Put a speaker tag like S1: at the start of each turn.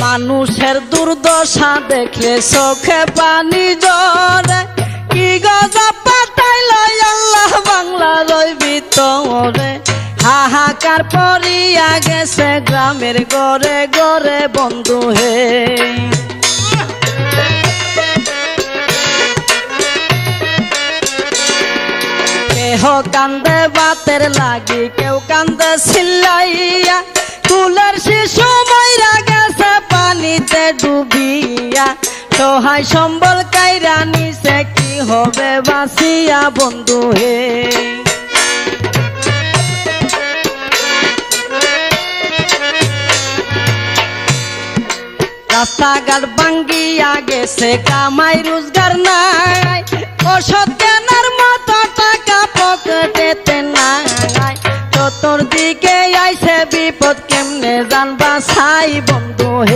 S1: মানুষের দুর্দশা দেখলে চোখে পানি ঝরে, কি গজব পাঠাইল আল্লাহ বাংলার ওই ভিতরে। হাহাকার পড়িয়া গেছে গ্রামের ঘরে ঘরে বন্ধু হে। কেহ কান্দে বাতের লাগি, কেউ কান্দে চিল্লাইয়া, কুলের শিশু মইরা গেছে পানিতে ডুবিয়া। সহায় সম্বল কাইরা নিছে, কি হবে বাঁচিয়া বন্ধু হে। রাস্তাঘাট ভাঙ্গিয়া গেছে, কামাই রোজগার নাই, ওষুধ কেনার মতো টাকা পকেটেতে নাই। চতুর্দিকে আইছে বিপদ, কেমনে জানবা ছাই বন্ধু হে।